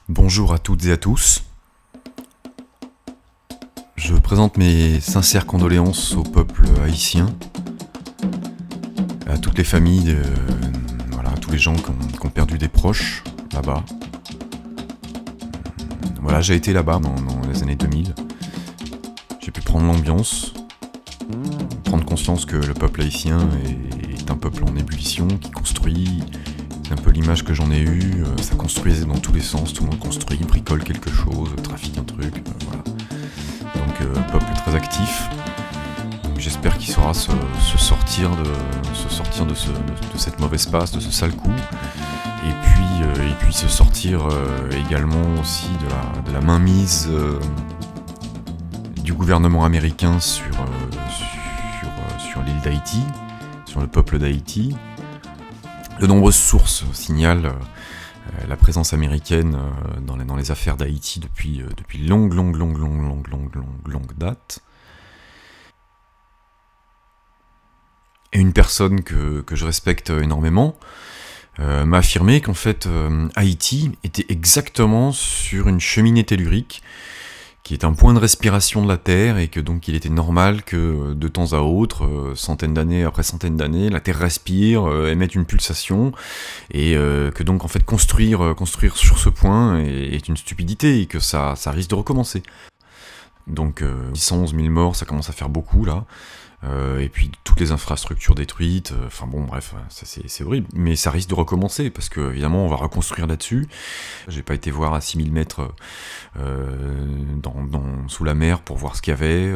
Bonjour à toutes et à tous. Je présente mes sincères condoléances au peuple haïtien, à toutes les familles, voilà, à tous les gens qui ont perdu des proches là-bas. Voilà, j'ai été là-bas dans les années 2000. J'ai pu prendre l'ambiance, prendre conscience que le peuple haïtien est un peuple en ébullition, qui construit. C'est un peu l'image que j'en ai eue, ça construisait dans tous les sens, tout le monde construit, bricole quelque chose, trafique un truc, voilà. Donc peuple très actif. J'espère qu'il saura se sortir de cette mauvaise passe, de ce sale coup, et puis se sortir également aussi de la mainmise du gouvernement américain sur l'île d'Haïti, sur le peuple d'Haïti. De nombreuses sources signalent la présence américaine dans les affaires d'Haïti depuis longue date. Et une personne que je respecte énormément m'a affirmé qu'en fait Haïti était exactement sur une cheminée tellurique qui est un point de respiration de la Terre, et que donc il était normal que de temps à autre, centaines d'années après centaines d'années, la Terre respire, émette une pulsation, et que donc en fait construire sur ce point est une stupidité, et que ça risque de recommencer. Donc 111 000 morts, ça commence à faire beaucoup là. Et puis toutes les infrastructures détruites, enfin bon bref, c'est horrible, mais ça risque de recommencer, parce que évidemment on va reconstruire là-dessus. J'ai pas été voir à 6000 mètres sous la mer pour voir ce qu'il y avait,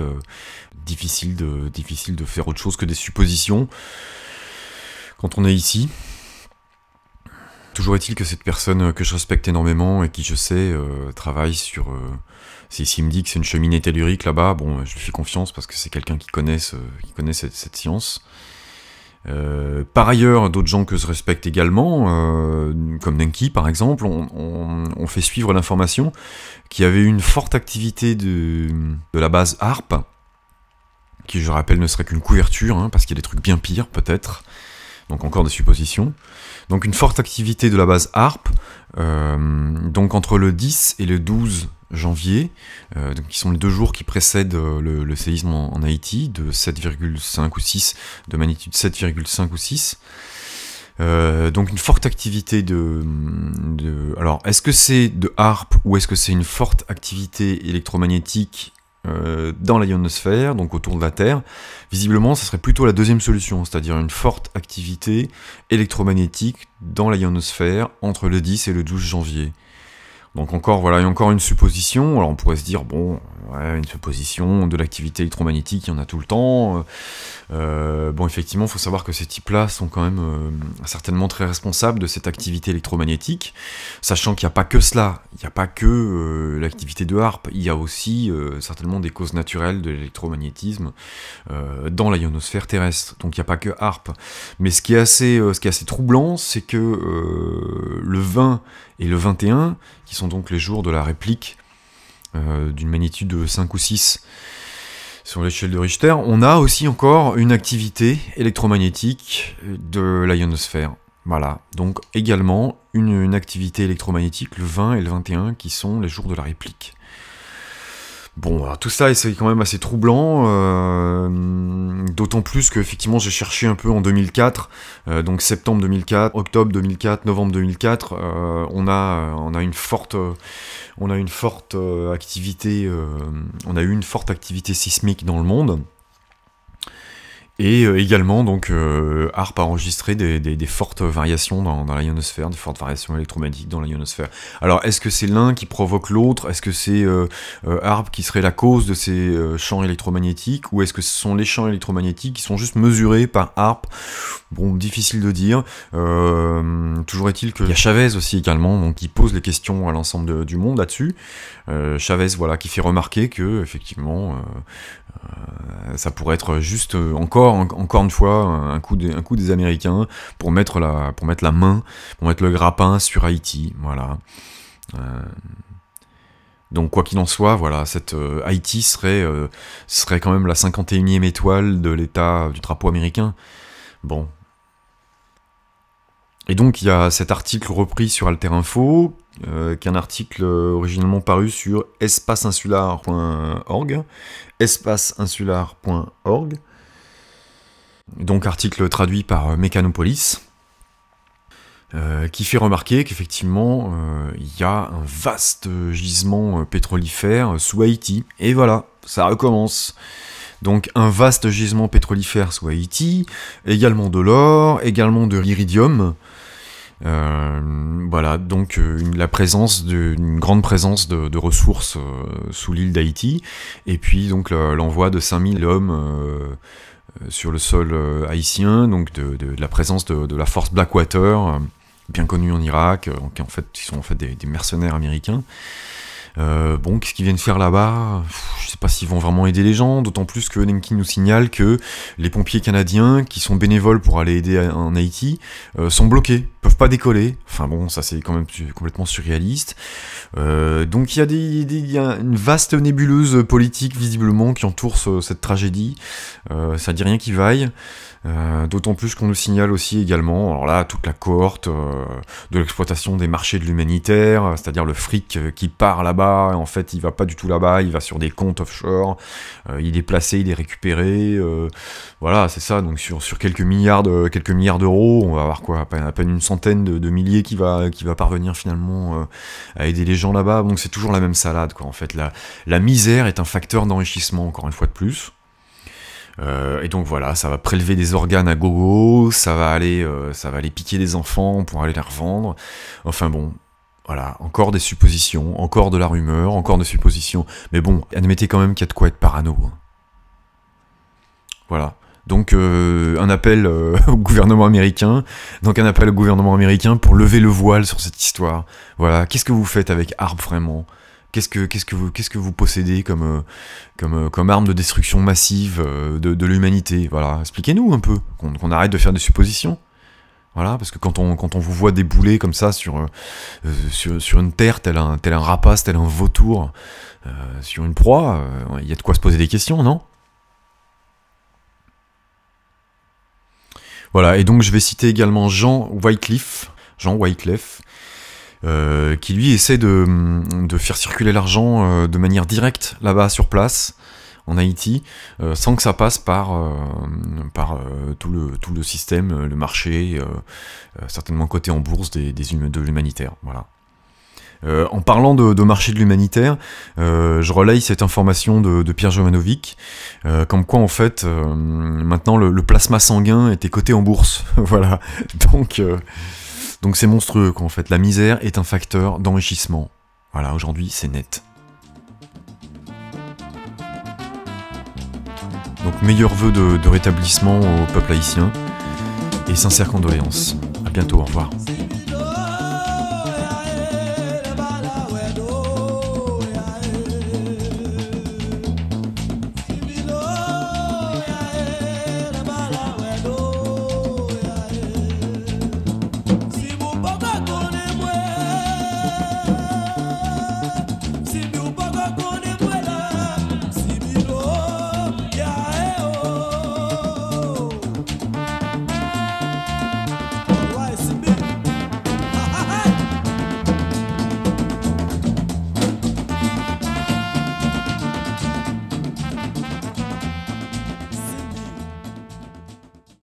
difficile de faire autre chose que des suppositions quand on est ici. Toujours est-il que cette personne que je respecte énormément et qui, je sais, travaille sur... S'il me dit que c'est une cheminée tellurique là-bas, bon, je lui fais confiance parce que c'est quelqu'un qui connaît cette science. Par ailleurs, d'autres gens que je respecte également, comme Nenki par exemple, ont fait suivre l'information qu'il y avait eu une forte activité de la base HARP, qui, je rappelle, ne serait qu'une couverture, hein, parce qu'il y a des trucs bien pires peut-être. Donc encore des suppositions. Donc une forte activité de la base HARP, donc entre le 10 et le 12 janvier, qui sont les 2 jours qui précèdent le séisme en Haïti, de 7,5 ou 6, de magnitude 7,5 ou 6. Donc une forte activité alors, est-ce que c'est de HARP ou est-ce que c'est une forte activité électromagnétique dans la ionosphère, donc autour de la Terre? Visiblement, ça serait plutôt la deuxième solution, c'est-à-dire une forte activité électromagnétique dans la ionosphère entre le 10 et le 12 janvier. Donc encore, voilà, il y a encore une supposition. Alors on pourrait se dire, bon, ouais, une supposition, de l'activité électromagnétique, il y en a tout le temps. Bon, effectivement, il faut savoir que ces types-là sont quand même certainement très responsables de cette activité électromagnétique, sachant qu'il n'y a pas que cela, il n'y a pas que l'activité de HARP, il y a aussi certainement des causes naturelles de l'électromagnétisme dans la ionosphère terrestre, donc il n'y a pas que HARP. Mais ce qui est assez troublant, c'est que le 20 et le 21, qui sont donc les jours de la réplique d'une magnitude de 5 ou 6 sur l'échelle de Richter, on a aussi encore une activité électromagnétique de la ionosphère. Voilà, donc également une activité électromagnétique le 20 et le 21, qui sont les jours de la réplique. Bon, alors tout ça, c'est quand même assez troublant, d'autant plus que effectivement j'ai cherché un peu en 2004, donc septembre 2004, octobre 2004, novembre 2004, on a eu une forte activité sismique dans le monde. Et également, donc, HARP a enregistré des fortes variations dans la ionosphère, des fortes variations électromagnétiques dans la ionosphère. Alors, est-ce que c'est l'un qui provoque l'autre? Est-ce que c'est HARP qui serait la cause de ces champs électromagnétiques? Ou est-ce que ce sont les champs électromagnétiques qui sont juste mesurés par HARP? Bon, difficile de dire. Toujours est-il qu'il y a Chavez aussi également, donc, qui pose les questions à l'ensemble du monde là-dessus. Chavez, voilà, qui fait remarquer que, effectivement, ça pourrait être juste encore une fois un coup des Américains pour mettre la main, pour mettre le grappin sur Haïti, voilà. Donc quoi qu'il en soit, voilà, cette Haïti serait quand même la 51e étoile de l'état du drapeau américain. Bon. Et donc il y a cet article repris sur Alter Info, qui est un article originellement paru sur espaceinsular.org, espaceinsular.org, donc article traduit par Mécanopolis, qui fait remarquer qu'effectivement il y a un vaste gisement pétrolifère sous Haïti, et voilà, ça recommence. Donc un vaste gisement pétrolifère sous Haïti, également de l'or, également de l'iridium. Voilà, donc une grande présence de ressources sous l'île d'Haïti, et puis donc l'envoi de 5000 hommes sur le sol haïtien, donc de la présence de la force Blackwater, bien connue en Irak, qui sont en fait des mercenaires américains. Bon, qu'est-ce qu'ils viennent faire là-bas? Je sais pas s'ils vont vraiment aider les gens, d'autant plus que Nemki nous signale que les pompiers canadiens, qui sont bénévoles pour aller aider en Haïti, sont bloqués, peuvent pas décoller. Enfin bon, ça c'est quand même complètement surréaliste. Donc il y a une vaste nébuleuse politique, visiblement, qui entoure cette tragédie. Ça dit rien qui vaille. D'autant plus qu'on nous signale aussi également, alors là, toute la cohorte de l'exploitation des marchés de l'humanitaire, c'est-à-dire le fric qui part là-bas, en fait il va pas du tout là-bas, il va sur des comptes offshore, il est placé, il est récupéré, voilà, c'est ça. Donc sur quelques milliards d'euros, on va avoir quoi, à peine une centaine de milliers qui va parvenir finalement à aider les gens là-bas. Donc c'est toujours la même salade, quoi. En fait, la misère est un facteur d'enrichissement, encore une fois de plus. Et donc voilà, ça va prélever des organes à gogo, ça va aller piquer des enfants pour aller les revendre. Enfin bon, voilà, encore des suppositions, encore de la rumeur, encore des suppositions. Mais bon, admettez quand même qu'il y a de quoi être parano. Hein. Voilà. Donc un appel au gouvernement américain. Donc un appel au gouvernement américain pour lever le voile sur cette histoire. Voilà. Qu'est-ce que vous faites avec ARP vraiment ? Qu'est-ce que vous possédez comme arme de destruction massive de l'humanité? Voilà, expliquez-nous un peu, qu'on arrête de faire des suppositions. Voilà, parce que quand on vous voit débouler comme ça sur une terre, tel un rapace, tel un vautour, sur une proie, il y a de quoi se poser des questions, non? Voilà, et donc je vais citer également Jean Wycliffe, qui lui essaie de faire circuler l'argent de manière directe là-bas sur place, en Haïti, sans que ça passe par tout le système, le marché, certainement coté en bourse de l'humanitaire. Voilà. En parlant de marché de l'humanitaire, je relaye cette information de Pierre Jovanovic, comme quoi en fait maintenant le plasma sanguin était coté en bourse. Voilà. Donc c'est monstrueux quoi, en fait. La misère est un facteur d'enrichissement. Voilà, aujourd'hui c'est net. Donc meilleurs vœux de rétablissement au peuple haïtien et sincères condoléances. À bientôt, au revoir.